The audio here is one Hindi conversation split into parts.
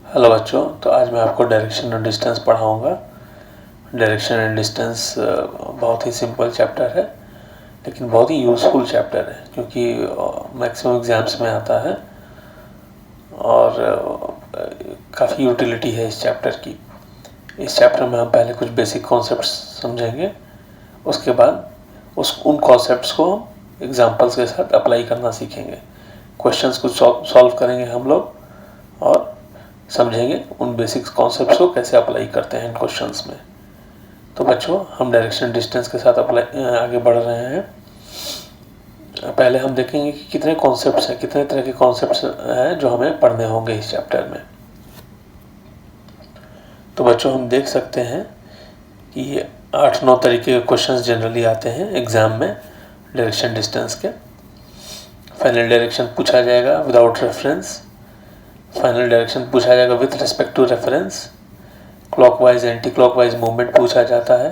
हेलो बच्चों, तो आज मैं आपको डायरेक्शन और डिस्टेंस पढ़ाऊँगा। डायरेक्शन एंड डिस्टेंस बहुत ही सिंपल चैप्टर है, लेकिन बहुत ही यूज़फुल चैप्टर है क्योंकि मैक्सिमम एग्ज़ाम्स में आता है और काफ़ी यूटिलिटी है इस चैप्टर की। इस चैप्टर में हम पहले कुछ बेसिक कॉन्सेप्ट्स समझेंगे, उसके बाद उन कॉन्सेप्ट्स को हम एग्जांपल्स के साथ अप्लाई करना सीखेंगे। क्वेश्चंस को सॉल्व करेंगे हम लोग और समझेंगे उन बेसिक कॉन्सेप्ट्स को कैसे अप्लाई करते हैं इन क्वेश्चंस में। तो बच्चों, हम डायरेक्शन डिस्टेंस के साथ आगे बढ़ रहे हैं। पहले हम देखेंगे कि कितने कॉन्सेप्ट्स हैं, कितने तरह के कॉन्सेप्ट्स हैं जो हमें पढ़ने होंगे इस चैप्टर में। तो बच्चों, हम देख सकते हैं कि ये 8-9 तरीके के क्वेश्चंस जनरली आते हैं एग्ज़ाम में डायरेक्शन डिस्टेंस के। फाइनल डायरेक्शन पूछा जाएगा विदाउट रेफरेंस, फाइनल डायरेक्शन पूछा जाएगा with respect to reference, clockwise anti clockwise movement पूछा जाता है,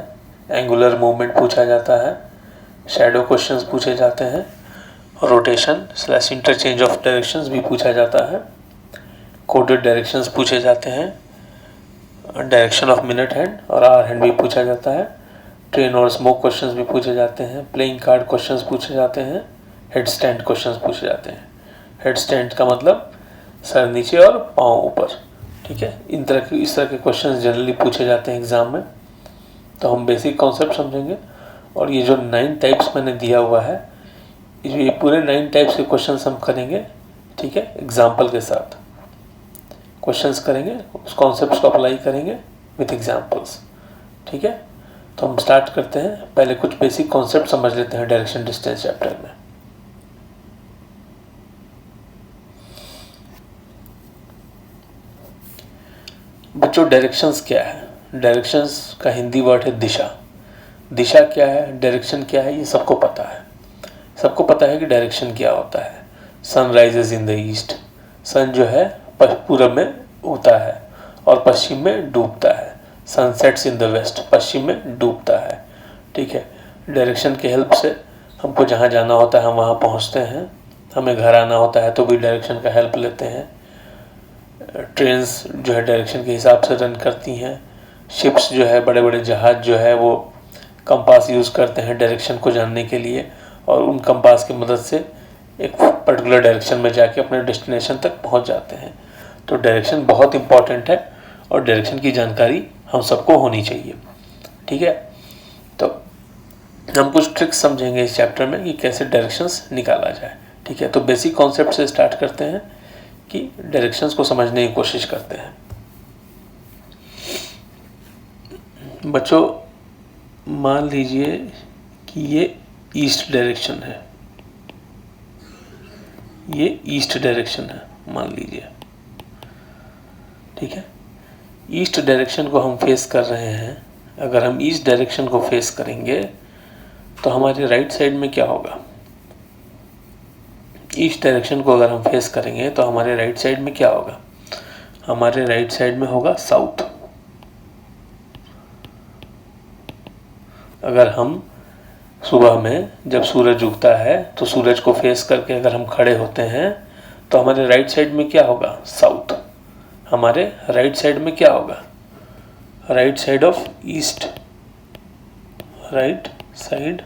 एंगुलर मूवमेंट पूछा जाता है, शैडो क्वेश्चंस पूछे जाते हैं, रोटेशन / इंटरचेंज ऑफ डायरेक्शंस भी पूछा जाता है, कोडेड डायरेक्शंस पूछे जाते हैं, डायरेक्शन ऑफ मिनट हैंड और आवर हैंड भी पूछा जाता है, ट्रेन और स्मोक क्वेश्चंस भी पूछे जाते हैं, प्लेइंग कार्ड क्वेश्चंस पूछे जाते हैं, हेड स्टैंड क्वेश्चंस पूछे जाते हैं। हेड स्टैंड का मतलब सर नीचे और पाँव ऊपर, ठीक है। इस तरह के क्वेश्चंस जनरली पूछे जाते हैं एग्ज़ाम में। तो हम बेसिक कॉन्सेप्ट समझेंगे और ये जो 9 टाइप्स मैंने दिया हुआ है, ये पूरे 9 टाइप्स के क्वेश्चंस हम करेंगे, ठीक है। एग्जाम्पल के साथ क्वेश्चंस करेंगे, उस कॉन्सेप्ट्स को अप्लाई करेंगे विथ एग्जाम्पल्स, ठीक है। तो हम स्टार्ट करते हैं। पहले कुछ बेसिक कॉन्सेप्ट समझ लेते हैं डायरेक्शन डिस्टेंस चैप्टर में। बच्चों, डायरेक्शंस क्या है? डायरेक्शंस का हिंदी वर्ड है दिशा। दिशा क्या है, डायरेक्शन क्या है, ये सबको पता है। सबको पता है कि डायरेक्शन क्या होता है। Sun rises in the east, sun जो है पूरब में उगता है और पश्चिम में डूबता है। सनसेट्स इन द वेस्ट, पश्चिम में डूबता है, ठीक है। डायरेक्शन की हेल्प से हमको जहाँ जाना होता है हम वहाँ पहुँचते हैं। हमें घर आना होता है तो भी डायरेक्शन का हेल्प लेते हैं। ट्रेन्स जो है डायरेक्शन के हिसाब से रन करती हैं। शिप्स जो है, बड़े बड़े जहाज़ जो है, वो कंपास यूज़ करते हैं डायरेक्शन को जानने के लिए और उन कंपास की मदद से एक पर्टिकुलर डायरेक्शन में जाके अपने डेस्टिनेशन तक पहुंच जाते हैं। तो डायरेक्शन बहुत इम्पॉर्टेंट है और डायरेक्शन की जानकारी हम सबको होनी चाहिए, ठीक है। तो हम कुछ ट्रिक्स समझेंगे इस चैप्टर में कि कैसे डायरेक्शंस निकाला जाए, ठीक है। तो बेसिक कॉन्सेप्ट से स्टार्ट करते हैं कि डायरेक्शंस को समझने की कोशिश करते हैं। बच्चों, मान लीजिए कि ये ईस्ट डायरेक्शन है, ये ईस्ट डायरेक्शन है मान लीजिए, ठीक है। ईस्ट डायरेक्शन को हम फेस कर रहे हैं। अगर हम ईस्ट डायरेक्शन को फेस करेंगे तो हमारे राइट साइड में क्या होगा? ईस्ट डायरेक्शन को अगर हम फेस करेंगे तो हमारे राइट साइड में क्या होगा? हमारे राइट साइड में होगा साउथ। अगर हम सुबह में जब सूरज उगता है तो सूरज को फेस करके अगर हम खड़े होते हैं तो हमारे राइट साइड में क्या होगा? साउथ। हमारे राइट साइड में क्या होगा? Right side of east, right side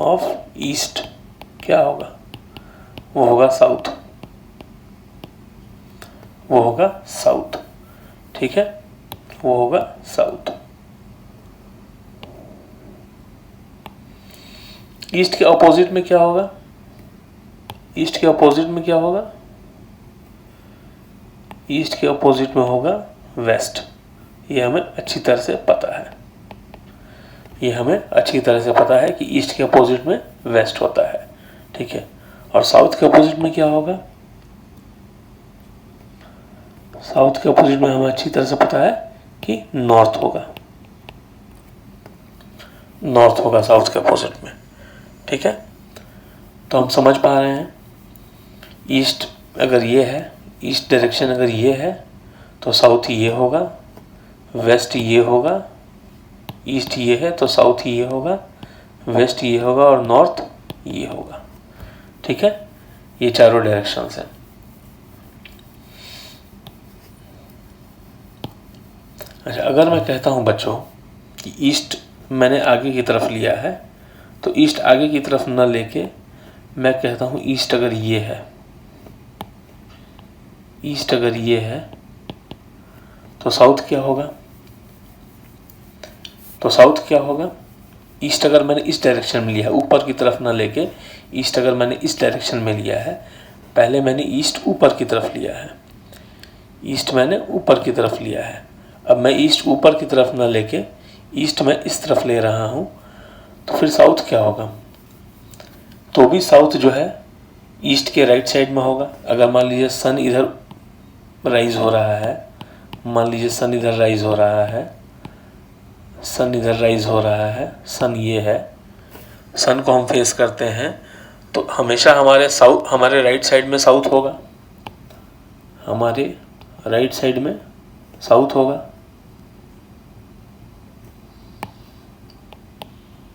of east क्या होगा? वो होगा साउथ, वो होगा साउथ, ठीक है। वो होगा साउथ। ईस्ट के अपोजिट में क्या होगा? ईस्ट के अपोजिट में क्या होगा? ईस्ट के अपोजिट में होगा वेस्ट। ये हमें अच्छी तरह से पता है, ये हमें अच्छी तरह से पता है कि ईस्ट के अपोजिट में वेस्ट होता है, ठीक है। और साउथ के अपोजिट में क्या होगा? साउथ के अपोजिट में हमें अच्छी तरह से पता है कि नॉर्थ होगा, नॉर्थ होगा साउथ के अपोजिट में, ठीक है। तो हम समझ पा रहे हैं, ईस्ट अगर ये है, ईस्ट डायरेक्शन अगर ये है तो साउथ ये होगा, वेस्ट ये होगा, ईस्ट ये है तो साउथ ये होगा, वेस्ट ये होगा और नॉर्थ ये होगा, ठीक है। ये चारों डायरेक्शंस हैं। अच्छा, अगर मैं कहता हूँ बच्चों कि ईस्ट मैंने आगे की तरफ लिया है, तो ईस्ट आगे की तरफ न लेके मैं कहता हूँ ईस्ट अगर ये है, ईस्ट अगर ये है तो साउथ क्या होगा? तो साउथ क्या होगा? ईस्ट अगर मैंने इस डायरेक्शन में लिया है, ऊपर की तरफ ना लेके ईस्ट अगर मैंने इस डायरेक्शन में लिया है, पहले मैंने ईस्ट ऊपर की तरफ लिया है, ईस्ट मैंने ऊपर की तरफ लिया है, अब मैं ईस्ट ऊपर की तरफ ना लेके ईस्ट मैं इस तरफ ले रहा हूँ, तो फिर साउथ क्या होगा? तो भी साउथ जो है ईस्ट के राइट साइड में होगा। अगर मान लीजिए सन इधर राइज हो रहा है, मान लीजिए सन इधर राइज हो रहा है, सन इधर राइज हो रहा है, सन ये है, सन को हम फेस करते हैं, तो हमेशा हमारे राइट साइड में साउथ होगा, हमारे राइट साइड में साउथ होगा,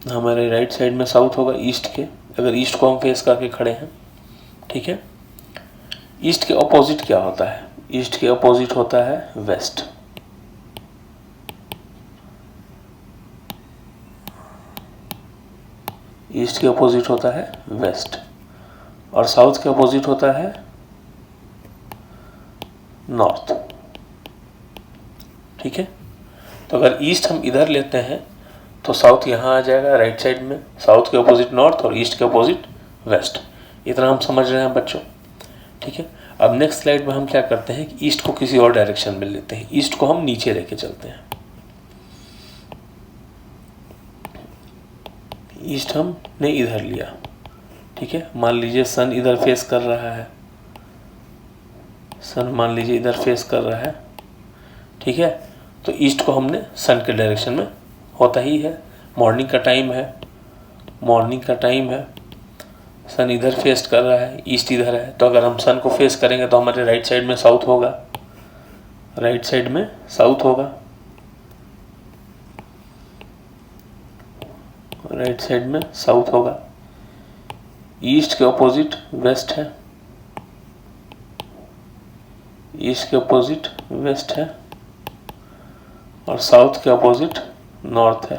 हमारे राइट साइड में साउथ होगा ईस्ट के, अगर ईस्ट को हम फेस करके खड़े हैं। ठीक है, ईस्ट के अपोजिट क्या होता है? ईस्ट के अपोजिट होता है वेस्ट। ईस्ट के अपोजिट होता है वेस्ट, और साउथ के अपोजिट होता है नॉर्थ। ठीक है, तो अगर ईस्ट हम इधर लेते हैं तो साउथ यहाँ आ जाएगा राइट साइड में, साउथ के अपोजिट नॉर्थ और ईस्ट के अपोजिट वेस्ट। इतना हम समझ रहे हैं बच्चों? ठीक है, अब नेक्स्ट स्लाइड में हम क्या करते हैं कि ईस्ट को किसी और डायरेक्शन में लेते हैं, ईस्ट को हम नीचे लेके चलते हैं। ईस्ट हमने इधर लिया, ठीक है, मान लीजिए सन इधर फेस कर रहा है, सन मान लीजिए इधर फेस कर रहा है। ठीक है, तो ईस्ट को हमने सन के डायरेक्शन में, होता ही है, मॉर्निंग का टाइम है, मॉर्निंग का टाइम है, सन इधर फेस कर रहा है, ईस्ट इधर है, तो अगर हम सन को फेस करेंगे तो हमारे राइट साइड में साउथ होगा, राइट साइड में साउथ होगा, राइट साइड में साउथ होगा। ईस्ट के अपोजिट वेस्ट है, ईस्ट के अपोजिट वेस्ट है, और साउथ के अपोजिट नॉर्थ है।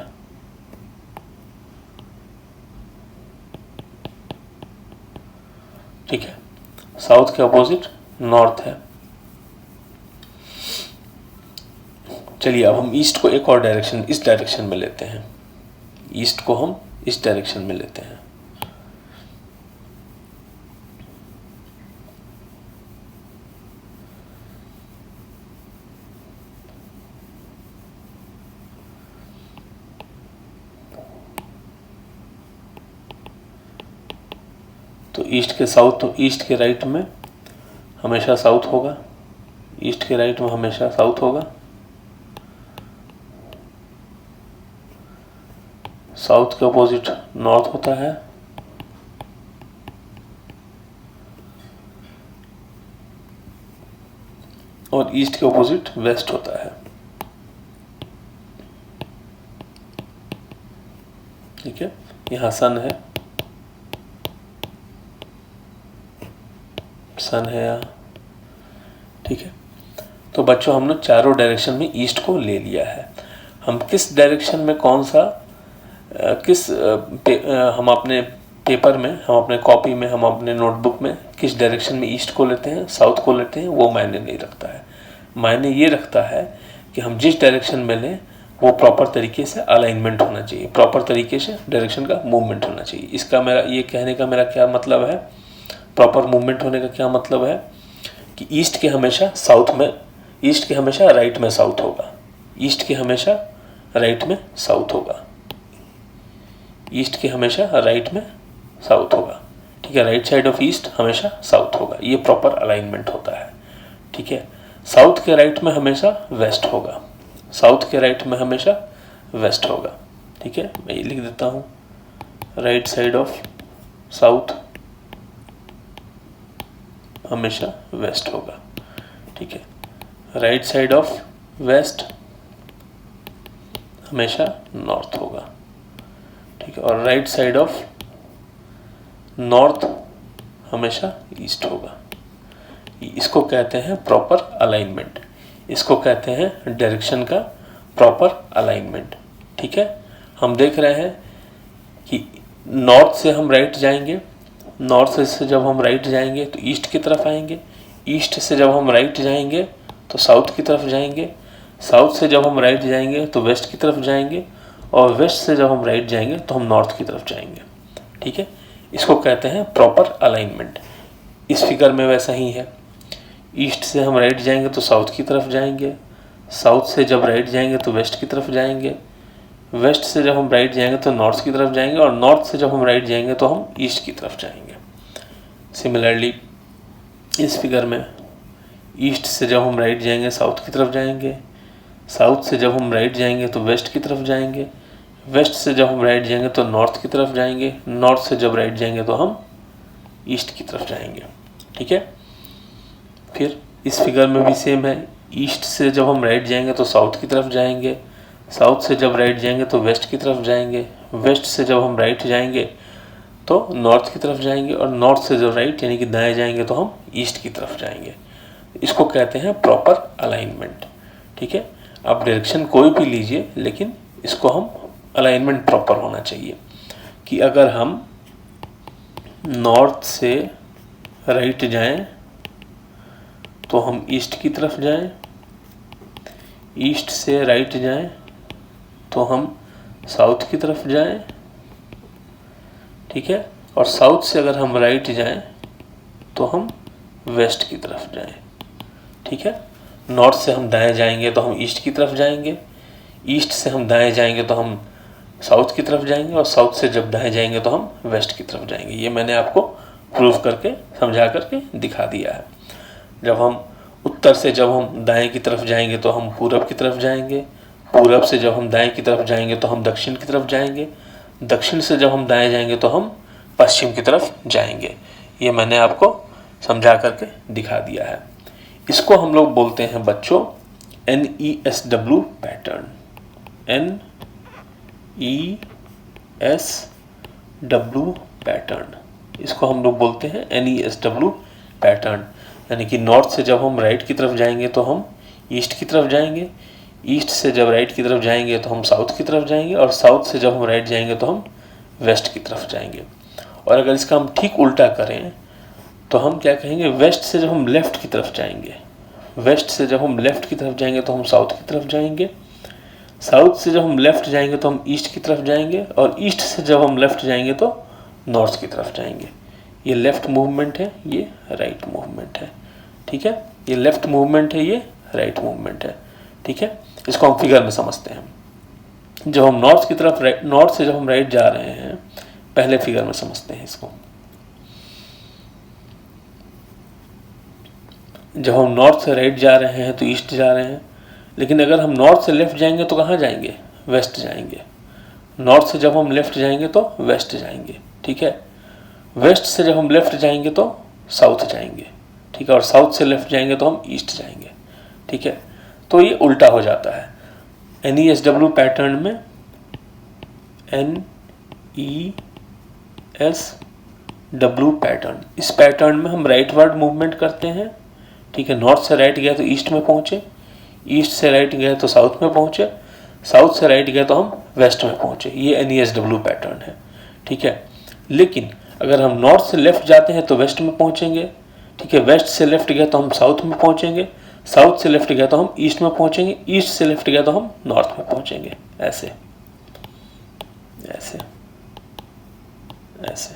ठीक है, साउथ के अपोजिट नॉर्थ है। चलिए अब हम ईस्ट को एक और डायरेक्शन, इस डायरेक्शन में लेते हैं, ईस्ट को हम इस डायरेक्शन में लेते हैं। तो ईस्ट के साउथ, तो ईस्ट के राइट में हमेशा साउथ होगा, ईस्ट के राइट में हमेशा साउथ होगा, साउथ के अपोजिट नॉर्थ होता है, और ईस्ट के अपोजिट वेस्ट होता है। ठीक है, यहाँ सन है, सन है यहाँ। ठीक है, तो बच्चों हमने चारों डायरेक्शन में ईस्ट को ले लिया है। हम किस डायरेक्शन में कौन सा हम अपने पेपर में, हम अपने कॉपी में, हम अपने नोटबुक में किस डायरेक्शन में ईस्ट को लेते हैं, साउथ को लेते हैं, वो मायने नहीं रखता है। मायने ये रखता है कि हम जिस डायरेक्शन में लें वो प्रॉपर तरीके से अलाइनमेंट होना चाहिए, प्रॉपर तरीके से डायरेक्शन का मूवमेंट होना चाहिए। इसका मेरा ये कहने का मेरा क्या मतलब है, प्रॉपर मूवमेंट होने का क्या मतलब है कि ईस्ट के हमेशा साउथ में, ईस्ट के हमेशा राइट में साउथ होगा, ईस्ट के हमेशा राइट में साउथ होगा, ईस्ट के हमेशा राइट में साउथ होगा। ठीक है, राइट साइड ऑफ ईस्ट हमेशा साउथ होगा, ये प्रॉपर अलाइनमेंट होता है। ठीक है, साउथ के राइट में हमेशा वेस्ट होगा, साउथ के राइट में हमेशा वेस्ट होगा। ठीक है, मैं ये लिख देता हूँ, राइट साइड ऑफ साउथ हमेशा वेस्ट होगा। ठीक है, राइट साइड ऑफ वेस्ट हमेशा नॉर्थ होगा। ठीक है, और राइट साइड ऑफ नॉर्थ हमेशा ईस्ट होगा। इसको कहते हैं प्रॉपर अलाइनमेंट, इसको कहते हैं डायरेक्शन का प्रॉपर अलाइनमेंट। ठीक है, हम देख रहे हैं कि नॉर्थ से हम राइट जाएंगे, नॉर्थ से जब हम राइट जाएंगे तो ईस्ट की तरफ आएंगे, ईस्ट से जब हम राइट जाएंगे तो साउथ की तरफ जाएंगे, साउथ से जब हम राइट जाएंगे तो वेस्ट की तरफ जाएंगे, और वेस्ट से जब हम राइट जाएंगे तो हम नॉर्थ की तरफ जाएंगे। ठीक है, इसको कहते हैं प्रॉपर अलाइनमेंट। इस फिगर में वैसा ही है, ईस्ट से हम राइट जाएंगे तो साउथ की तरफ जाएंगे, साउथ से जब राइट जाएंगे तो वेस्ट की तरफ जाएंगे, वेस्ट से जब हम राइट जाएंगे तो नॉर्थ की तरफ जाएंगे, और नॉर्थ से जब हम राइट जाएंगे तो हम ईस्ट की तरफ जाएंगे। सिमिलरली इस फिगर में ईस्ट से जब हम राइट जाएंगे साउथ की तरफ जाएंगे, साउथ से जब हम राइट जाएंगे तो वेस्ट की तरफ जाएंगे, वेस्ट से जब हम राइट जाएंगे तो नॉर्थ की तरफ जाएंगे, नॉर्थ से जब राइट जाएंगे तो हम ईस्ट की तरफ जाएंगे। ठीक है, फिर इस फिगर में भी सेम है, ईस्ट से जब हम राइट जाएंगे तो साउथ की तरफ जाएंगे, साउथ से जब राइट जाएंगे तो वेस्ट की तरफ जाएंगे, वेस्ट से जब हम राइट जाएंगे तो नॉर्थ की तरफ जाएंगे, और नॉर्थ से जब राइट यानी कि दाएं जाएंगे तो हम ईस्ट की तरफ जाएंगे। इसको कहते हैं प्रॉपर अलाइनमेंट। ठीक है, आप डायरेक्शन कोई भी लीजिए, लेकिन इसको हम अलाइनमेंट प्रॉपर होना चाहिए कि अगर हम नॉर्थ से राइट जाएं तो हम ईस्ट की तरफ जाएं, ईस्ट से राइट जाएं तो हम साउथ की तरफ जाएं। ठीक है, और साउथ से अगर हम राइट जाएं तो हम वेस्ट की तरफ जाएं। ठीक है, नॉर्थ से हम दाएं जाएंगे तो हम ईस्ट की तरफ जाएंगे, ईस्ट से हम दाएं जाएंगे तो हम साउथ की तरफ जाएंगे, और साउथ से जब दाएं जाएंगे तो हम वेस्ट की तरफ जाएंगे। ये मैंने आपको प्रूव करके समझा करके दिखा दिया है। जब हम उत्तर से जब हम दाएं की तरफ जाएंगे तो हम पूरब की तरफ जाएंगे, पूरब से जब हम दाएं की तरफ जाएंगे तो हम दक्षिण की तरफ जाएंगे, दक्षिण से जब हम दाएं जाएंगे तो हम पश्चिम की तरफ जाएंगे। ये मैंने आपको समझा करके दिखा दिया है। इसको हम लोग बोलते हैं बच्चों NESW पैटर्न, NESW पैटर्न, इसको हम लोग बोलते हैं NESW पैटर्न। यानी कि नॉर्थ से जब हम राइट की तरफ जाएंगे तो हम ईस्ट की तरफ जाएंगे, ईस्ट से जब राइट की तरफ जाएंगे तो हम साउथ की तरफ जाएंगे, और साउथ से जब हम राइट जाएंगे तो हम वेस्ट की तरफ जाएंगे। और अगर इसका हम ठीक उल्टा करें तो हम क्या कहेंगे, वेस्ट से जब हम लेफ्ट की तरफ जाएंगे, वेस्ट से जब हम लेफ्ट की तरफ जाएंगे तो हम साउथ की तरफ जाएंगे, साउथ से जब हम लेफ्ट जाएंगे तो हम ईस्ट की तरफ जाएंगे, और ईस्ट से जब हम लेफ्ट जाएंगे तो नॉर्थ की तरफ जाएंगे। ये लेफ्ट मूवमेंट है, ये राइट मूवमेंट है। ठीक है, ये लेफ्ट मूवमेंट है, ये राइट मूवमेंट है। ठीक है, इसको हम फिगर में समझते हैं। जब हम नॉर्थ की तरफ नॉर्थ से जब हम राइट जा रहे हैं, पहले फिगर में समझते हैं इसको। जब हम नॉर्थ से राइट जा रहे हैं तो ईस्ट जा रहे हैं, लेकिन अगर हम नॉर्थ से लेफ्ट जाएंगे तो कहाँ जाएंगे, वेस्ट जाएंगे। नॉर्थ से जब हम लेफ्ट जाएंगे तो वेस्ट जाएंगे। ठीक है, वेस्ट से जब हम लेफ्ट जाएंगे तो साउथ जाएंगे। ठीक है, और साउथ से लेफ्ट जाएंगे तो हम ईस्ट जाएंगे। ठीक है, तो ये उल्टा हो जाता है। NESW पैटर्न में NESW पैटर्न, इस पैटर्न में हम राइटवर्ड मूवमेंट करते हैं। ठीक है, नॉर्थ से राइट गए तो ईस्ट में पहुंचे, ईस्ट से राइट गए तो साउथ में पहुंचे, साउथ से राइट गए तो हम वेस्ट में पहुंचे। ये NESW पैटर्न है। ठीक है, लेकिन अगर हम नॉर्थ से लेफ्ट जाते हैं तो वेस्ट में पहुंचेंगे। ठीक है, वेस्ट से लेफ्ट गए तो हम साउथ में पहुंचेंगे, साउथ से लेफ्ट गया तो हम ईस्ट में पहुंचेंगे, ईस्ट से लेफ्ट गया तो हम नॉर्थ में पहुंचेंगे। ऐसे ऐसे ऐसे।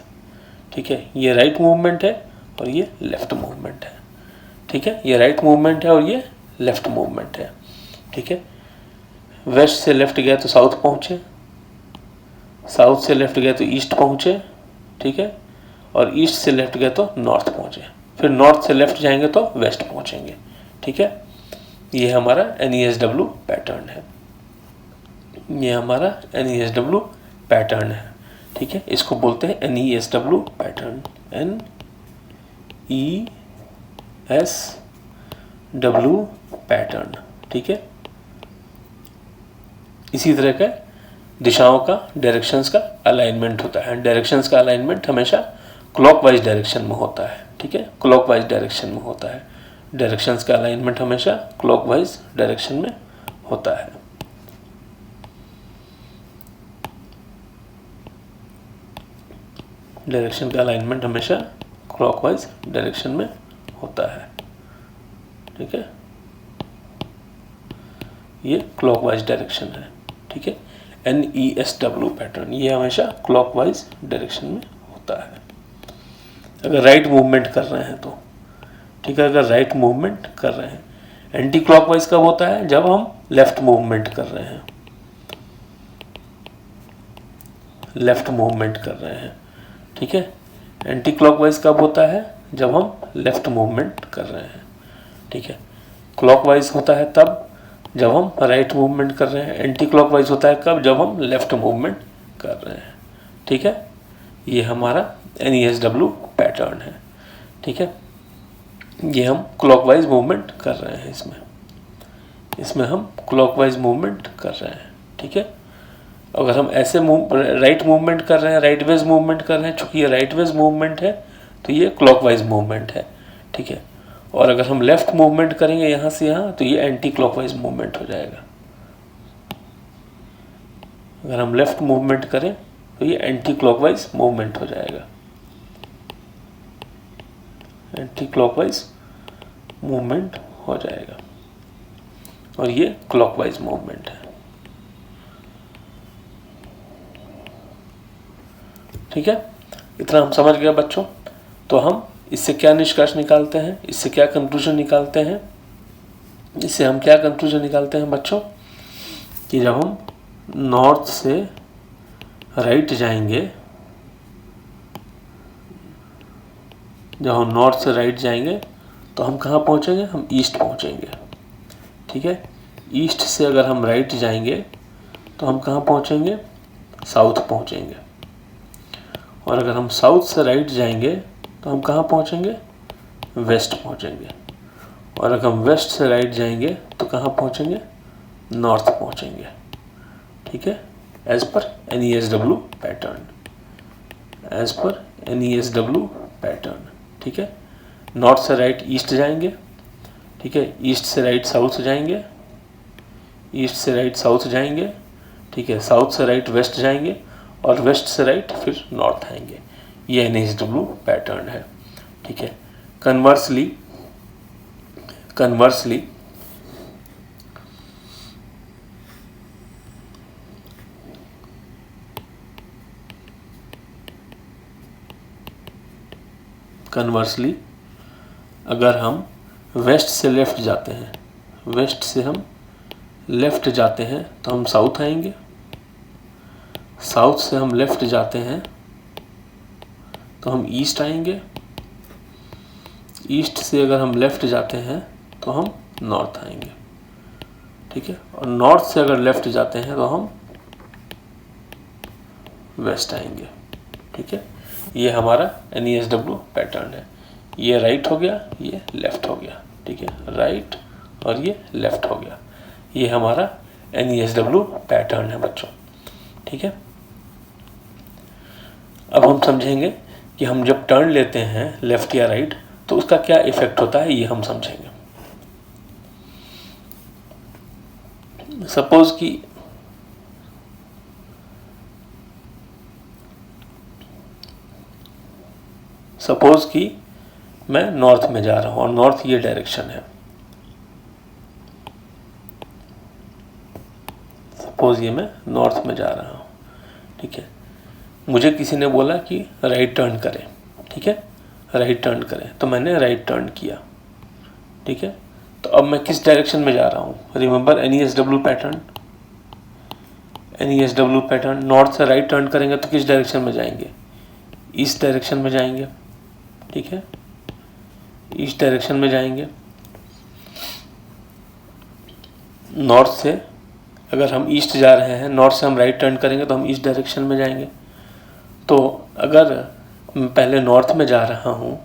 ठीक है, ये राइट मूवमेंट है और ये लेफ्ट मूवमेंट है। ठीक है, ये राइट मूवमेंट है और ये लेफ्ट मूवमेंट है। ठीक है, वेस्ट से लेफ्ट गए तो साउथ पहुंचे, साउथ से लेफ्ट गए तो ईस्ट पहुंचे। ठीक है, और ईस्ट से लेफ्ट गए तो नॉर्थ पहुंचे, फिर नॉर्थ से लेफ्ट जाएंगे तो वेस्ट पहुंचेंगे। ठीक है, ये हमारा NESW पैटर्न है, ये हमारा NESW पैटर्न है। ठीक है, इसको बोलते हैं NESW पैटर्न, NESW पैटर्न। ठीक है, इसी तरह का दिशाओं का, डायरेक्शंस का अलाइनमेंट होता है। डायरेक्शंस का अलाइनमेंट हमेशा क्लॉकवाइज डायरेक्शन में होता है। ठीक है, क्लॉकवाइज डायरेक्शन में होता है। डायरेक्शंस का अलाइनमेंट हमेशा क्लॉकवाइज डायरेक्शन में होता है। डायरेक्शन का अलाइनमेंट हमेशा क्लॉकवाइज डायरेक्शन में होता है। ठीक है, ये क्लॉकवाइज डायरेक्शन है। ठीक है, NESW पैटर्न ये हमेशा क्लॉकवाइज डायरेक्शन में होता है अगर राइट मूवमेंट कर रहे हैं तो। ठीक है, अगर राइट मूवमेंट कर रहे हैं। एंटी क्लॉकवाइज कब होता है? जब हम लेफ्ट मूवमेंट कर रहे हैं, लेफ्ट मूवमेंट कर रहे हैं। ठीक है, एंटी क्लॉकवाइज कब होता है? जब हम लेफ्ट मूवमेंट कर रहे हैं। ठीक है, क्लॉकवाइज होता है तब जब हम राइट मूवमेंट कर रहे हैं। एंटी क्लॉकवाइज होता है कब? जब हम लेफ्ट मूवमेंट कर रहे हैं। ठीक है, ये हमारा NESW पैटर्न है। ठीक है, ये हम क्लॉकवाइज मूवमेंट कर रहे हैं, इसमें हम क्लॉकवाइज मूवमेंट कर रहे हैं। ठीक है, अगर हम ऐसे राइट मूवमेंट कर रहे हैं, राइट वेज मूवमेंट कर रहे हैं, चूंकि ये राइट वेज मूवमेंट है तो ये क्लॉकवाइज मूवमेंट है। ठीक है, और अगर हम लेफ्ट मूवमेंट करेंगे यहाँ से यहाँ तो ये एंटी क्लॉकवाइज मूवमेंट हो जाएगा। अगर हम लेफ्ट मूवमेंट करें तो ये एंटी क्लॉकवाइज मूवमेंट हो जाएगा, एंटी क्लॉकवाइज मूवमेंट हो जाएगा, और ये क्लॉकवाइज मूवमेंट है। ठीक है, इतना हम समझ गए बच्चों। तो हम इससे क्या निष्कर्ष निकालते हैं, इससे क्या कंक्लूजन निकालते हैं? इससे हम क्या कंक्लूजन निकालते हैं बच्चों कि जब हम नॉर्थ से राइट जाएंगे, जब हम नॉर्थ से राइट जाएंगे तो हम कहाँ पहुँचेंगे? हम ईस्ट पहुँचेंगे। ठीक है, ईस्ट से अगर हम राइट जाएंगे तो हम कहाँ पहुँचेंगे? साउथ पहुँचेंगे। और अगर हम साउथ से राइट जाएंगे तो हम कहाँ पहुँचेंगे? वेस्ट पहुँचेंगे। और अगर हम वेस्ट से राइट जाएंगे तो कहाँ पहुँचेंगे? नॉर्थ पहुँचेंगे। ठीक है, एज पर NESW पैटर्न, एज पर NESW पैटर्न। ठीक है, नॉर्थ से राइट ईस्ट जाएंगे। ठीक है, ईस्ट से राइट साउथ जाएंगे, ईस्ट से राइट साउथ जाएंगे। ठीक है, साउथ से राइट वेस्ट जाएंगे, और वेस्ट से राइट फिर नॉर्थ आएंगे। ये NESW पैटर्न है। ठीक है, कन्वर्सली अगर हम वेस्ट से लेफ्ट जाते हैं, वेस्ट से हम लेफ्ट जाते हैं तो हम साउथ आएंगे। साउथ से हम लेफ्ट जाते हैं तो हम ईस्ट आएंगे। ईस्ट से अगर हम लेफ्ट जाते हैं तो हम नॉर्थ आएंगे। ठीक है, और नॉर्थ से अगर लेफ्ट जाते हैं तो हम वेस्ट आएंगे। ठीक है, ये हमारा NESW पैटर्न है। ये राइट हो गया, ये लेफ्ट हो गया। ठीक है, राइट और ये लेफ्ट हो गया। ये हमारा NESW पैटर्न है बच्चों। ठीक है, अब हम समझेंगे कि हम जब टर्न लेते हैं लेफ्ट या राइट तो उसका क्या इफेक्ट होता है, ये हम समझेंगे। सपोज कि मैं नॉर्थ में जा रहा हूँ और नॉर्थ ये डायरेक्शन है। सपोज ये मैं नॉर्थ में जा रहा हूँ। ठीक है, मुझे किसी ने बोला कि राइट टर्न करें। ठीक है, राइट टर्न करें, तो मैंने राइट टर्न किया। ठीक है, तो अब मैं किस डायरेक्शन में जा रहा हूँ? Remember NESW pattern, NESW pattern. North से राइट टर्न करेंगे तो किस डायरेक्शन में जाएंगे? ईस्ट डायरेक्शन में जाएंगे। ठीक है, ईस्ट डायरेक्शन में जाएंगे। नॉर्थ से अगर हम ईस्ट जा रहे हैं, नॉर्थ से हम राइट टर्न करेंगे तो हम ईस्ट डायरेक्शन में जाएंगे। तो अगर मैं पहले नॉर्थ में जा रहा हूँ,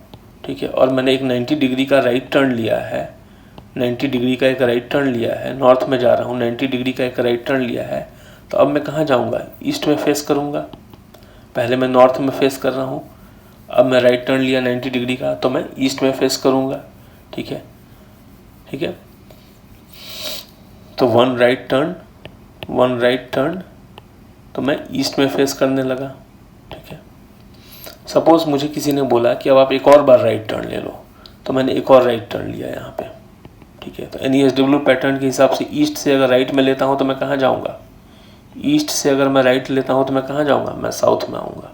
ठीक है, और मैंने एक 90 डिग्री का राइट टर्न लिया है, 90 डिग्री का एक राइट टर्न लिया है, नॉर्थ में जा रहा हूँ, 90 डिग्री का एक राइट टर्न लिया है, तो अब मैं कहाँ जाऊँगा? ईस्ट में फेस करूँगा। पहले मैं नॉर्थ में फेस कर रहा हूँ, अब मैं राइट टर्न लिया 90 डिग्री का, तो मैं ईस्ट में फेस करूँगा। ठीक है, ठीक है, तो वन राइट टर्न तो मैं ईस्ट में फेस करने लगा। ठीक है, सपोज मुझे किसी ने बोला कि अब आप एक और बार राइट टर्न ले लो, तो मैंने एक और राइट टर्न लिया यहाँ पे, ठीक है। तो NESW पैटर्न के हिसाब से ईस्ट से अगर राइट में लेता हूँ तो मैं कहाँ जाऊँगा, ईस्ट से अगर मैं राइट लेता हूँ तो मैं कहाँ जाऊँगा, मैं साउथ में आऊँगा।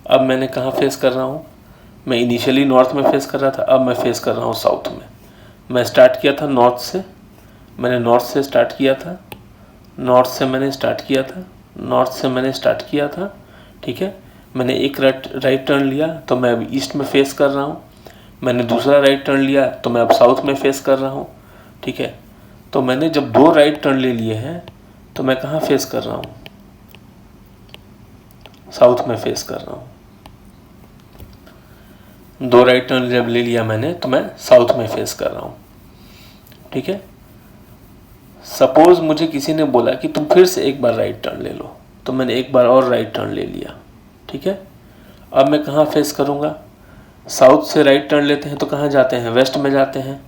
अब मैंने कहाँ फेस कर रहा हूँ, मैं इनिशियली नॉर्थ में फेस कर रहा था, अब मैं फेस कर रहा हूँ साउथ में। मैं स्टार्ट किया था नॉर्थ से, मैंने नॉर्थ से स्टार्ट किया था, नॉर्थ से मैंने स्टार्ट किया था, नॉर्थ से मैंने स्टार्ट किया था, ठीक है। मैंने एक राइट टर्न लिया तो मैं अब ईस्ट में फेस कर रहा हूँ, मैंने दूसरा राइट टर्न लिया तो मैं अब साउथ में फेस कर रहा हूँ, ठीक है। तो मैंने जब 2 राइट टर्न ले लिए हैं तो मैं कहाँ फेस कर रहा हूँ, साउथ में फेस कर रहा हूँ। 2 राइट टर्न जब ले लिया मैंने तो मैं साउथ में फेस कर रहा हूँ, ठीक है। सपोज मुझे किसी ने बोला कि तुम फिर से एक बार राइट टर्न ले लो, तो मैंने एक बार और राइट टर्न ले लिया, ठीक है। अब मैं कहाँ फेस करूँगा, साउथ से राइट टर्न लेते हैं तो कहाँ जाते हैं, वेस्ट में जाते हैं।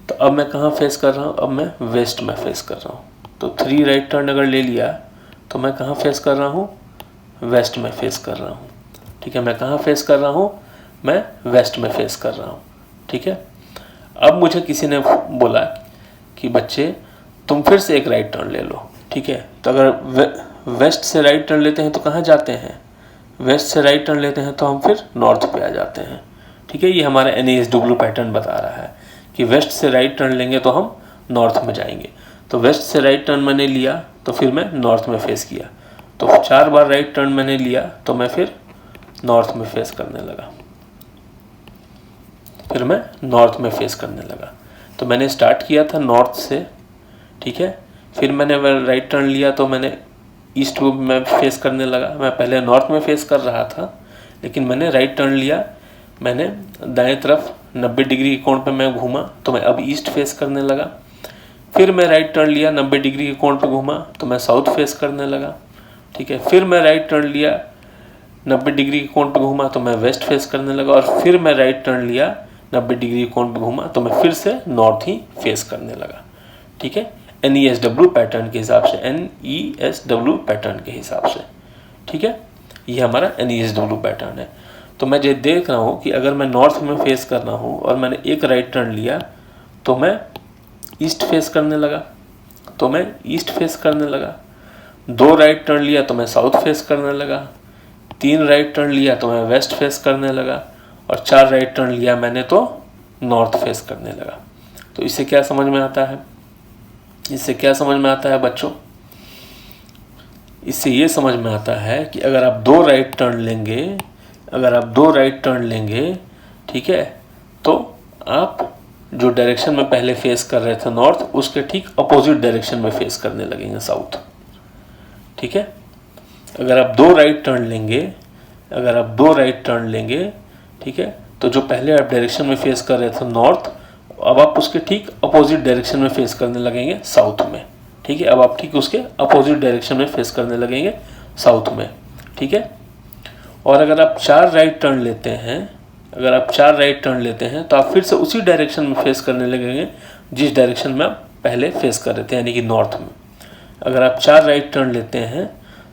तो अब मैं कहाँ फेस कर रहा हूँ, अब मैं वेस्ट में फेस कर रहा हूँ। तो 3 राइट टर्न अगर ले लिया तो मैं कहाँ फेस कर रहा हूँ, वेस्ट में फेस कर रहा हूँ, ठीक है। मैं कहाँ फेस कर रहा हूँ, मैं वेस्ट में फेस कर रहा हूँ, ठीक है। अब मुझे किसी ने बोला कि बच्चे तुम फिर से एक राइट टर्न ले लो, ठीक है। तो अगर वेस्ट से राइट टर्न लेते हैं तो कहाँ जाते हैं, वेस्ट से राइट टर्न लेते हैं तो हम फिर नॉर्थ पे आ जाते हैं, ठीक है। ये हमारा NESW पैटर्न बता रहा है कि वेस्ट से राइट टर्न लेंगे तो हम नॉर्थ में जाएंगे। तो वेस्ट से राइट टर्न मैंने लिया तो फिर मैं नॉर्थ में फेस किया, तो 4 बार राइट टर्न मैंने लिया तो मैं फिर नॉर्थ में फेस करने लगा, फिर मैं नॉर्थ में फेस करने लगा। तो मैंने स्टार्ट किया था नॉर्थ से, ठीक है। फिर मैंने राइट टर्न लिया तो मैंने ईस्ट में फेस करने लगा। मैं पहले नॉर्थ में फेस कर रहा था, लेकिन मैंने राइट टर्न लिया, मैंने दाएं तरफ 90 डिग्री के कोण पे मैं घूमा तो मैं अब ईस्ट फेस करने लगा। फिर मैं राइट टर्न लिया, 90 डिग्री के कोण पे घूमा तो मैं साउथ फेस करने लगा, ठीक है। फिर मैं राइट टर्न लिया, 90 डिग्री के कोण पे घूमा तो मैं वेस्ट फेस करने लगा, और फिर मैं राइट टर्न लिया, 90 डिग्री के कोण पे घूमा तो मैं फिर से नॉर्थ ही फेस करने लगा, ठीक है। NESW पैटर्न के हिसाब से, NESW पैटर्न के हिसाब से, ठीक है। ये हमारा NESW पैटर्न है। तो मैं ये देख रहा हूँ कि अगर मैं नॉर्थ में फेस कर रहा हूँ और मैंने एक राइट टर्न लिया तो मैं ईस्ट फेस करने लगा, तो मैं ईस्ट फेस करने लगा। 2 राइट टर्न लिया तो मैं साउथ फेस करने लगा, 3 राइट टर्न लिया तो मैं वेस्ट फेस करने लगा, और 4 राइट टर्न लिया मैंने तो नॉर्थ फेस करने लगा। तो इससे क्या समझ में आता है, इससे क्या समझ में आता है बच्चों, इससे ये समझ में आता है कि अगर आप 2 राइट टर्न लेंगे, अगर आप 2 राइट टर्न लेंगे, ठीक है, तो आप जो डायरेक्शन में पहले फेस कर रहे थे नॉर्थ, उसके ठीक अपोजिट डायरेक्शन में फेस करने लगेंगे साउथ, ठीक है। अगर आप 2 राइट टर्न लेंगे, अगर आप 2 राइट टर्न लेंगे, ठीक है, तो जो पहले आप डायरेक्शन में फेस कर रहे थे नॉर्थ, अब आप उसके ठीक अपोजिट डायरेक्शन में फेस करने लगेंगे साउथ में, ठीक है। अब आप ठीक उसके अपोजिट डायरेक्शन में फेस करने लगेंगे साउथ में, ठीक है। और अगर आप 4 राइट टर्न लेते हैं, अगर आप 4 राइट टर्न लेते हैं तो आप फिर से उसी डायरेक्शन में फेस करने लगेंगे जिस डायरेक्शन में आप पहले फेस कर रहे थे, यानी कि नॉर्थ में। अगर आप 4 राइट टर्न लेते हैं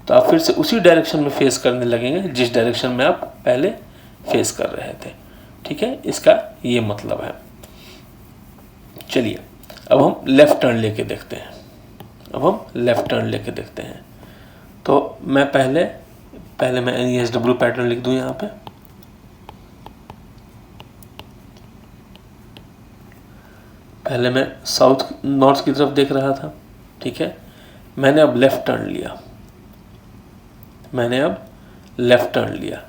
तो आप फिर से उसी डायरेक्शन में फेस करने लगेंगे जिस डायरेक्शन में आप पहले फेस कर रहे थे, ठीक है। इसका ये मतलब है। चलिए अब हम लेफ़्ट टर्न लेके देखते हैं, अब हम लेफ़्ट टर्न लेके देखते हैं। तो मैं पहले मैं NESW पैटर्न लिख दूं यहाँ पे। पहले मैं नॉर्थ की तरफ देख रहा था, ठीक है। मैंने अब लेफ़्ट टर्न लिया, मैंने अब लेफ़्ट टर्न लिया।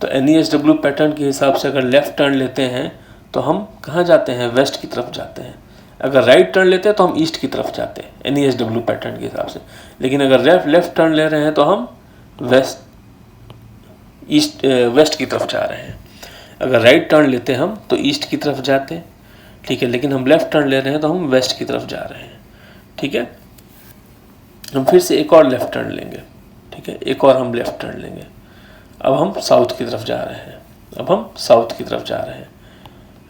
तो NESW पैटर्न के हिसाब से अगर लेफ़्ट टर्न लेते हैं तो हम कहाँ जाते हैं, वेस्ट की तरफ जाते हैं। अगर राइट टर्न लेते हैं तो हम ईस्ट की तरफ जाते हैं NESW पैटर्न के हिसाब से। लेकिन अगर लेफ़्ट टर्न ले रहे हैं तो हम वेस्ट की तरफ जा रहे हैं। अगर राइट टर्न लेते हैं हम तो ईस्ट की तरफ जाते हैं, ठीक है। लेकिन हम लेफ़्ट टर्न ले रहे हैं तो हम वेस्ट की तरफ जा रहे हैं, ठीक है। हम फिर से एक और लेफ़्ट टर्न लेंगे, ठीक है, एक और हम लेफ़्ट टर्न लेंगे। अब हम साउथ की तरफ जा रहे हैं, अब हम साउथ की तरफ जा रहे हैं।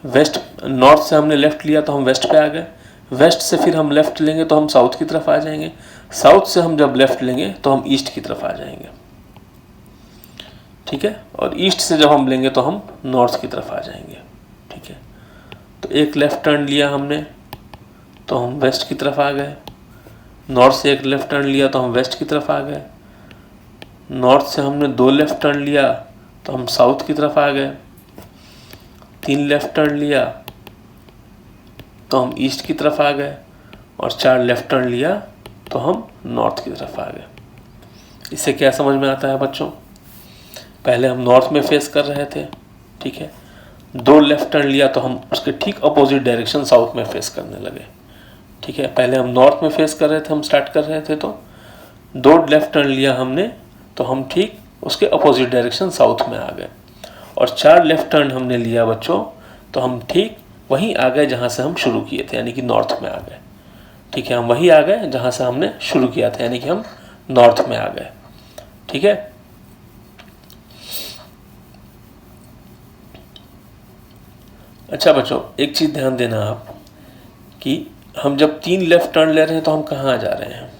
नॉर्थ से हमने लेफ़्ट लिया तो हम वेस्ट पे आ गए, वेस्ट से फिर हम लेफ़्ट लेंगे तो हम साउथ की तरफ आ जाएंगे, साउथ से हम जब लेफ़्ट लेंगे तो हम ईस्ट की तरफ आ जाएंगे। ठीक है। और ईस्ट से जब हम लेंगे तो हम नॉर्थ की तरफ आ जाएंगे, ठीक है। तो एक लेफ़्ट टर्न लिया हमने तो हम वेस्ट की तरफ आ गए, नॉर्थ से एक लेफ़्ट टर्न लिया तो हम वेस्ट की तरफ आ गए, नॉर्थ से हमने 2 लेफ़्ट टर्न लिया तो हम साउथ की तरफ आ गए, 3 लेफ़्ट टर्न लिया तो हम ईस्ट की तरफ आ गए, और 4 लेफ़्ट टर्न लिया तो हम नॉर्थ की तरफ आ गए। इससे क्या समझ में आता है बच्चों? पहले हम नॉर्थ में फेस कर रहे थे, ठीक है। 2 लेफ़्ट टर्न लिया तो हम उसके ठीक अपोजिट डायरेक्शन साउथ में फेस करने लगे, ठीक है। पहले हम नॉर्थ में फेस कर रहे थे, हम स्टार्ट कर रहे थे, तो 2 लेफ़्ट टर्न लिया हमने तो हम ठीक उसके अपोजिट डायरेक्शन साउथ में आ गए, और 4 लेफ़्ट टर्न हमने लिया बच्चों तो हम ठीक वहीं आ गए जहाँ से हम शुरू किए थे, यानी कि नॉर्थ में आ गए, ठीक है। हम वहीं आ गए जहाँ से हमने शुरू किया था, यानी कि हम नॉर्थ में आ गए, ठीक है। अच्छा बच्चों, एक चीज़ ध्यान देना आप कि हम जब 3 लेफ़्ट टर्न ले रहे हैं तो हम कहाँ जा रहे हैं?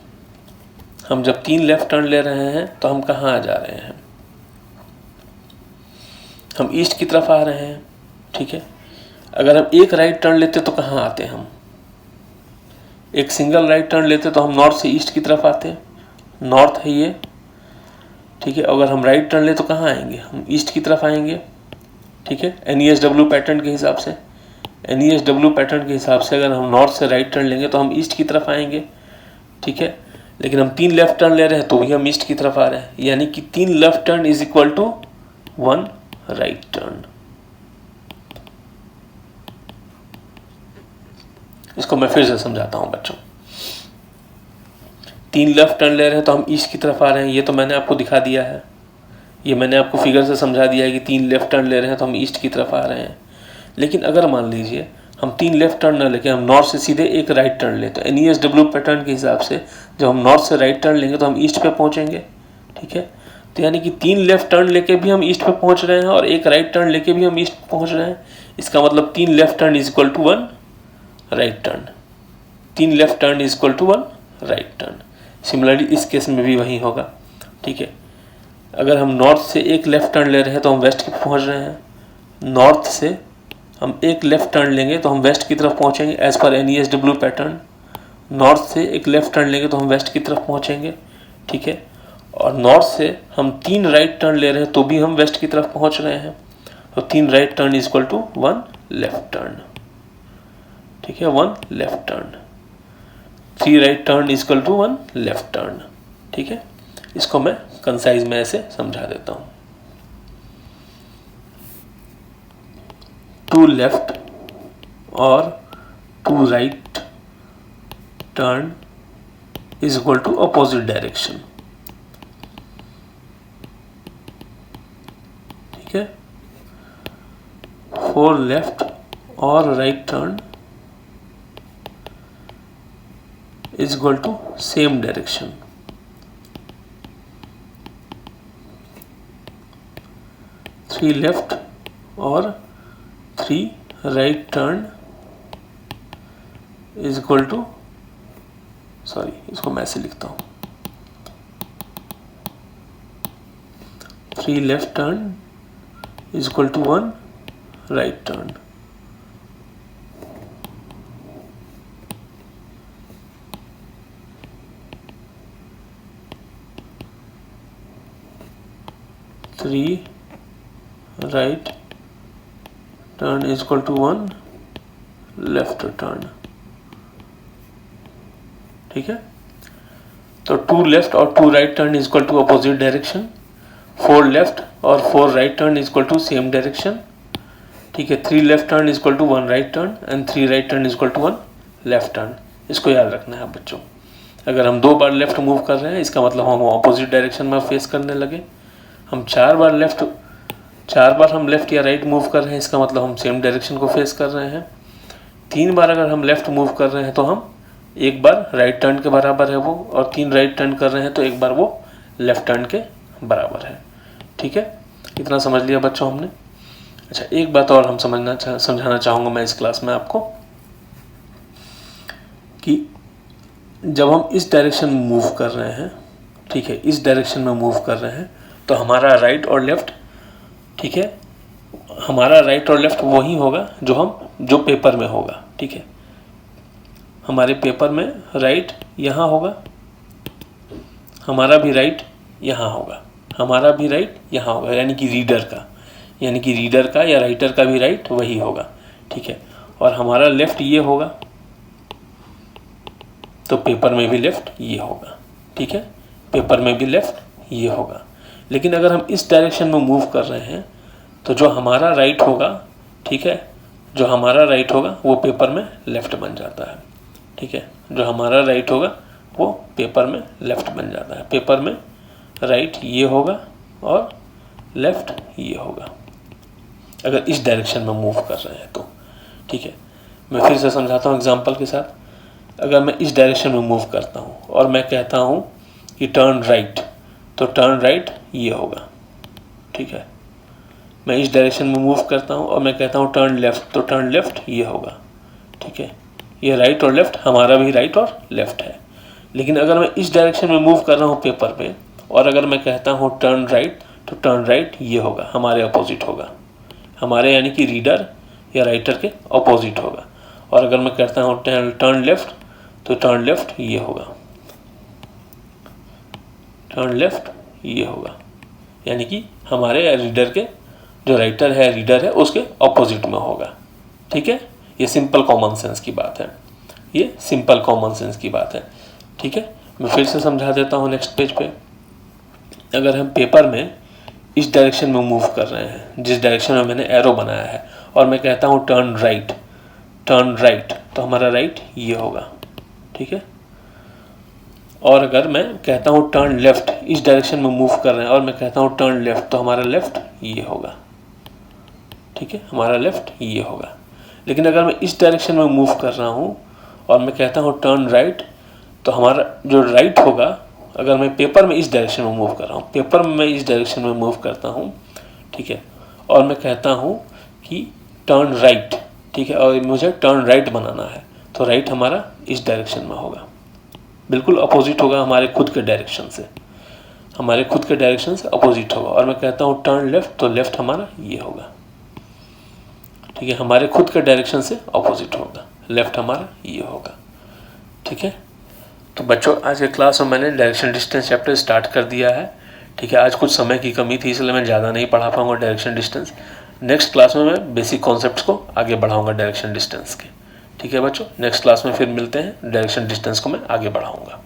हम जब 3 लेफ़्ट टर्न ले रहे हैं तो हम कहाँ जा रहे हैं? हम ईस्ट की तरफ आ रहे हैं, ठीक है। अगर हम एक राइट टर्न लेते तो कहाँ आते हम? एक सिंगल राइट टर्न लेते तो हम नॉर्थ से ईस्ट की तरफ आते, नॉर्थ है ये, ठीक है। अगर हम राइट टर्न ले तो कहाँ आएंगे? हम ईस्ट की तरफ आएंगे, ठीक है। NESW पैटर्न के हिसाब से, NESW पैटर्न के हिसाब से अगर हम नॉर्थ से राइट टर्न लेंगे तो हम ईस्ट की तरफ आएंगे, ठीक है। लेकिन हम 3 लेफ़्ट टर्न ले रहे हैं तो भी हम ईस्ट की तरफ आ रहे हैं, यानी कि 3 left turn is equal to 1 right turn. इसको मैं फिर से समझाता हूं बच्चों। 3 लेफ़्ट टर्न ले रहे हैं तो हम ईस्ट की तरफ आ रहे हैं, ये तो मैंने आपको दिखा दिया है, ये मैंने आपको फिगर से समझा दिया है कि 3 लेफ़्ट टर्न ले रहे हैं तो हम ईस्ट की तरफ आ रहे हैं। लेकिन अगर मान लीजिए हम 3 लेफ़्ट टर्न न लेके हम नॉर्थ से सीधे एक राइट टर्न लें, तो NESW पैटर्न के हिसाब से जब हम नॉर्थ से राइट टर्न लेंगे तो हम ईस्ट पे पहुंचेंगे, ठीक है। तो यानी कि 3 लेफ़्ट टर्न लेके भी हम ईस्ट पे पहुंच रहे हैं और एक राइट टर्न लेके भी हम ईस्ट पहुंच रहे हैं। इसका मतलब 3 left turn is equal to 1 right turn, 3 left turn is equal to 1 right turn. Similarly इस केस में भी वही होगा, ठीक है। अगर हम नॉर्थ से एक लेफ़्ट टर्न ले रहे हैं तो हम वेस्ट की पहुंच रहे हैं, नॉर्थ से हम एक लेफ़्ट टर्न लेंगे तो हम वेस्ट की तरफ पहुंचेंगे एज पर NESW पैटर्न, नॉर्थ से एक लेफ़्ट टर्न लेंगे तो हम वेस्ट की तरफ पहुंचेंगे, ठीक है। और नॉर्थ से हम 3 राइट टर्न ले रहे हैं तो भी हम वेस्ट की तरफ पहुंच रहे हैं, तो 3 right turn is equal to 1 left turn, ठीक है, 1 left turn. 3 right turn is equal to 1 left turn, ठीक है। इसको मैं कंसाइज में ऐसे समझा देता हूँ। 2 लेफ़्ट और 2 right turn is equal to opposite direction, ठीक है। 4 लेफ़्ट और right turn is equal to same direction, 3 left और 3 right turn is equal to, sorry इसको मैं ऐसे लिखता हूँ, 3 left turn is equal to 1 right turn. Three right turn is equal to 1 left turn, ठीक है। तो 2 लेफ्ट और 2 right turn is equal to opposite direction, 4 left और 4 right turn is equal to same direction, ठीक है। 3 left turn is equal to 1 right turn and 3 right turn is equal to 1 left turn. इसको याद रखना है बच्चों। अगर हम 2 बार लेफ्ट मूव कर रहे हैं इसका मतलब हम अपोजिट डायरेक्शन में फेस करने लगे। हम 4 बार हम लेफ्ट या राइट मूव कर रहे हैं इसका मतलब हम सेम डायरेक्शन को फेस कर रहे हैं। 3 बार अगर हम लेफ्ट मूव कर रहे हैं तो हम एक बार राइट टर्न के बराबर है वो, और 3 राइट टर्न कर रहे हैं तो एक बार वो लेफ्ट टर्न के बराबर है, ठीक है। इतना समझ लिया बच्चों हमने। अच्छा, एक बात और हम समझाना चाहूँगा मैं इस क्लास में आपको कि जब हम इस डायरेक्शन में मूव कर रहे हैं, ठीक है, इस डायरेक्शन में मूव कर रहे हैं तो हमारा राइट और लेफ्ट ठीक है। हमारा राइट और लेफ्ट वही होगा जो पेपर में होगा, ठीक है। हमारे पेपर में राइट यहाँ होगा, हमारा भी राइट यहाँ होगा, हमारा भी राइट यहाँ होगा, यानी कि रीडर का या राइटर का भी राइट वही होगा, ठीक है। और हमारा लेफ्ट ये होगा, तो पेपर में भी लेफ्ट ये होगा, ठीक है। पेपर में भी लेफ्ट ये होगा। लेकिन अगर हम इस डायरेक्शन में मूव कर रहे हैं तो जो हमारा राइट होगा, ठीक है, जो हमारा राइट होगा वो पेपर में लेफ्ट बन जाता है, ठीक है। जो हमारा राइट होगा वो पेपर में लेफ्ट बन जाता है। पेपर में राइट ये होगा और लेफ्ट ये होगा, अगर इस डायरेक्शन में मूव कर रहे हैं तो, ठीक है। मैं फिर से समझाता हूँ एग्जांपल के साथ। अगर मैं इस डायरेक्शन में मूव करता हूँ और मैं कहता हूँ कि टर्न राइट, तो टर्न राइट ये होगा, ठीक है। मैं इस डायरेक्शन में मूव करता हूँ और मैं कहता हूँ टर्न लेफ्ट, तो टर्न लेफ्ट ये होगा, ठीक है। ये राइट और लेफ्ट, हमारा भी राइट और लेफ्ट है। लेकिन अगर मैं इस डायरेक्शन में मूव कर रहा हूँ पेपर पे और अगर मैं कहता हूँ टर्न राइट, तो टर्न राइट ये होगा, हमारे अपोजिट होगा, हमारे यानी कि रीडर या राइटर के अपोजिट होगा। और अगर मैं कहता हूँ टर्न लेफ्ट, तो टर्न लेफ्ट ये होगा, टर्न लेफ्ट ये होगा, यानी कि हमारे रीडर के, जो राइटर है रीडर है उसके अपोजिट में होगा, ठीक है। ये सिंपल कॉमन सेंस की बात है, ये सिंपल कॉमन सेंस की बात है, ठीक है। मैं फिर से समझा देता हूँ नेक्स्ट पेज पे। अगर हम पेपर में इस डायरेक्शन में मूव कर रहे हैं, जिस डायरेक्शन में मैंने एरो बनाया है, और मैं कहता हूँ टर्न राइट, तो हमारा राइट ये होगा, ठीक है। और अगर मैं कहता हूँ टर्न लेफ्ट, इस डायरेक्शन में मूव कर रहे हैं और मैं कहता हूँ टर्न लेफ्ट, तो हमारा लेफ्ट ये होगा, ठीक है, हमारा लेफ्ट ये होगा। लेकिन अगर मैं इस डायरेक्शन में मूव कर रहा हूँ और मैं कहता हूँ टर्न राइट, तो हमारा जो राइट होगा, अगर मैं पेपर में इस डायरेक्शन में मूव कर रहा हूँ, पेपर में मैं इस डायरेक्शन में मूव करता हूँ, ठीक है, और मैं कहता हूँ कि टर्न राइट, ठीक है, और मुझे टर्न राइट बनाना है, तो राइट हमारा इस डायरेक्शन में होगा, बिल्कुल अपोजिट होगा हमारे खुद के डायरेक्शन से, हमारे खुद के डायरेक्शन से अपोजिट होगा। और मैं कहता हूँ टर्न लेफ्ट, तो लेफ्ट हमारा ये होगा, ठीक है, हमारे खुद के डायरेक्शन से अपोजिट होगा, लेफ्ट हमारा ये होगा, ठीक है। तो बच्चों, आज के क्लास में मैंने डायरेक्शन डिस्टेंस चैप्टर स्टार्ट कर दिया है, ठीक है। आज कुछ समय की कमी थी, इसलिए मैं ज़्यादा नहीं पढ़ा पाऊंगा डायरेक्शन डिस्टेंस। नेक्स्ट क्लास में मैं बेसिक कॉन्सेप्ट्स को आगे बढ़ाऊंगा डायरेक्शन डिस्टेंस के, ठीक है बच्चों। नेक्स्ट क्लास में फिर मिलते हैं, डायरेक्शन डिस्टेंस को मैं आगे बढ़ाऊंगा।